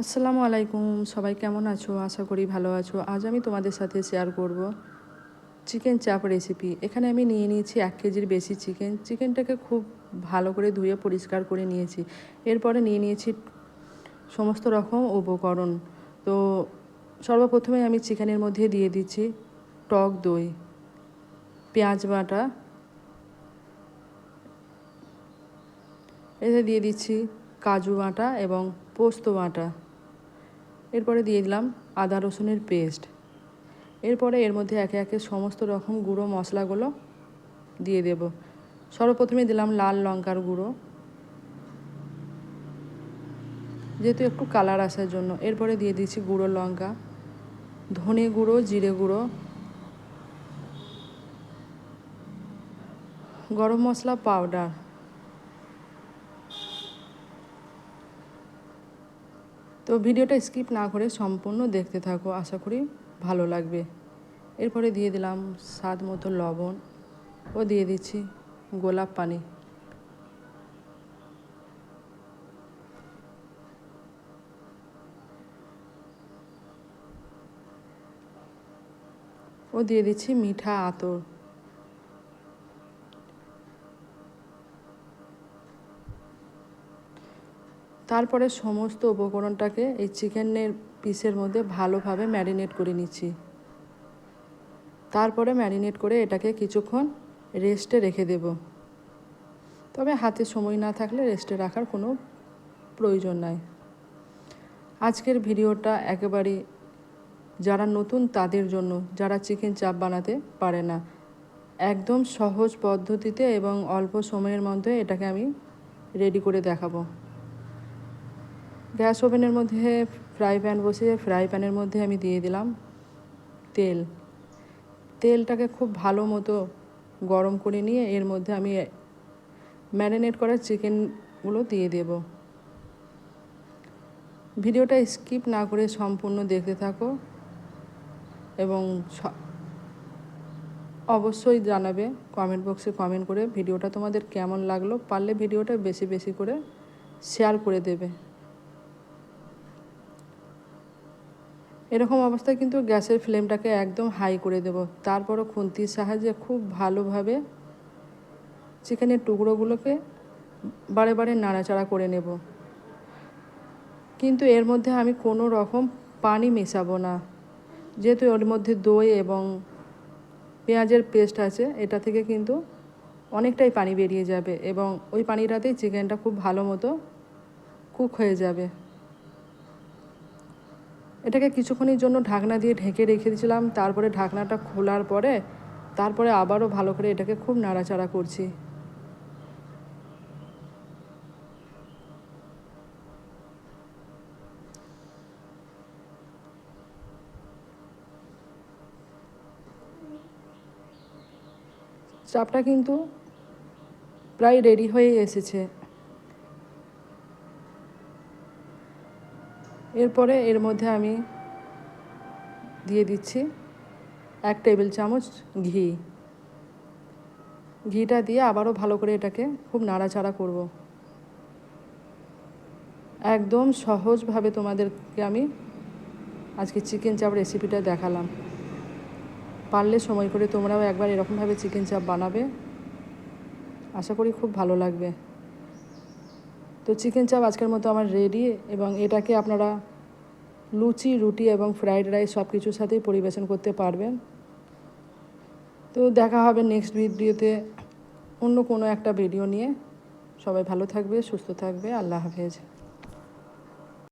আসসালামু আলাইকুম, সবাই কেমন আছো? আশা করি ভালো আছো। আজ আমি তোমাদের সাথে শেয়ার করব চিকেন চাপ রেসিপি। এখানে আমি নিয়ে নিয়েছি 1 কেজির বেশি চিকেনটাকে খুব ভালো করে ধুয়ে পরিষ্কার করে নিয়েছি। এরপরে নিয়ে নিয়েছি সমস্ত রকম উপকরণ। তো সর্বপ্রথমে আমি চিকেনের মধ্যে দিয়ে দিচ্ছি টক দই, পেঁয়াজ বাটা, এতে দিয়ে দিচ্ছি কাজু বাটা এবং পোস্ত বাটা। এরপরে দিয়ে দিলাম আদা রসুনের পেস্ট। এরপরে এর মধ্যে একে একে সমস্ত রকম গুঁড়ো মশলাগুলো দিয়ে দেব। সর্বপ্রথমে দিলাম লাল লঙ্কার গুঁড়ো, যেহেতু একটু কালার আসার জন্য। এরপরে দিয়ে দিচ্ছি গুঁড়ো লঙ্কা, ধনে গুঁড়ো, জিরে গুঁড়ো, গরম মশলা পাউডার। তো ভিডিওটা স্কিপ না করে সম্পূর্ণ দেখতে থাকো, আশা করি ভালো লাগবে। এরপরে দিয়ে দিলাম স্বাদ মতো লবণ ও দিয়ে দিচ্ছি গোলাপ পানি। ও দিয়ে দিচ্ছি মিঠা আতর। তারপরে সমস্ত উপকরণটাকে এই চিকেনের পিসের মধ্যে ভালোভাবে ম্যারিনেট করে নিচ্ছি। তারপরে ম্যারিনেট করে এটাকে কিছুক্ষণ রেস্টে রেখে দেব। তবে হাতে সময় না থাকলে রেস্টে রাখার কোনো প্রয়োজন নাই। আজকের ভিডিওটা একেবারেই যারা নতুন তাদের জন্য, যারা চিকেন চাপ বানাতে পারে না। একদম সহজ পদ্ধতিতে এবং অল্প সময়ের মধ্যে এটাকে আমি রেডি করে দেখাবো। গ্যাস ওভেনের মধ্যে ফ্রাই প্যান বসিয়ে ফ্রাই প্যানের মধ্যে আমি দিয়ে দিলাম তেলটাকে খুব ভালো মতো গরম করে নিয়ে এর মধ্যে আমি ম্যারিনেট করা চিকেনগুলো দিয়ে দেব। ভিডিওটা স্কিপ না করে সম্পূর্ণ দেখতে থাকো এবং অবশ্যই জানাবে কমেন্ট বক্সে কমেন্ট করে ভিডিওটা তোমাদের কেমন লাগলো। পারলে ভিডিওটা বেশি বেশি করে শেয়ার করে দেবে। এরকম অবস্থায় কিন্তু গ্যাসের ফ্লেমটাকে একদম হাই করে দেব। তারপরও খুন্তির সাহায্যে খুব ভালোভাবে চিকেনের টুকরোগুলোকে বারে বারে নাড়াচাড়া করে নেব। কিন্তু এর মধ্যে আমি কোনো রকম পানি মেশাবো না, যেহেতু ওর মধ্যে দই এবং পেঁয়াজের পেস্ট আছে। এটা থেকে কিন্তু অনেকটাই পানি বেরিয়ে যাবে এবং ওই পানিটাতেই চিকেনটা খুব ভালো মতো কুক হয়ে যাবে। এটাকে কিছুক্ষণের জন্য ঢাকনা দিয়ে ঢেকে রেখে দিয়েছিলাম। তারপরে ঢাকনাটা খোলার পরে তারপরে আবারও ভালো করে এটাকে খুব নাড়াচাড়া করছি। চাপটা কিন্তু প্রায় রেডি হয়ে এসেছে। এরপরে এর মধ্যে আমি দিয়ে দিচ্ছি 1 টেবিল চামচ ঘিটা দিয়ে আবারও ভালো করে এটাকে খুব নাড়াচাড়া করব। একদম সহজভাবে তোমাদেরকে আমি আজকে চিকেন চাপ রেসিপিটা দেখালাম। পারলে সময় করে তোমরাও একবার এরকমভাবে চিকেন চাপ বানাবে, আশা করি খুব ভালো লাগবে। তো চিকেন চাপ আজকের মতো আমার রেডি এবং এটাকে আপনারা লুচি, রুটি এবং ফ্রাইড রাইস সব কিছুর সাথেই পরিবেশন করতে পারবেন। তো দেখা হবে নেক্সট ভিডিওতে অন্য কোনো একটা ভিডিও নিয়ে। সবাই ভালো থাকবে, সুস্থ থাকবে। আল্লাহ হাফেজ।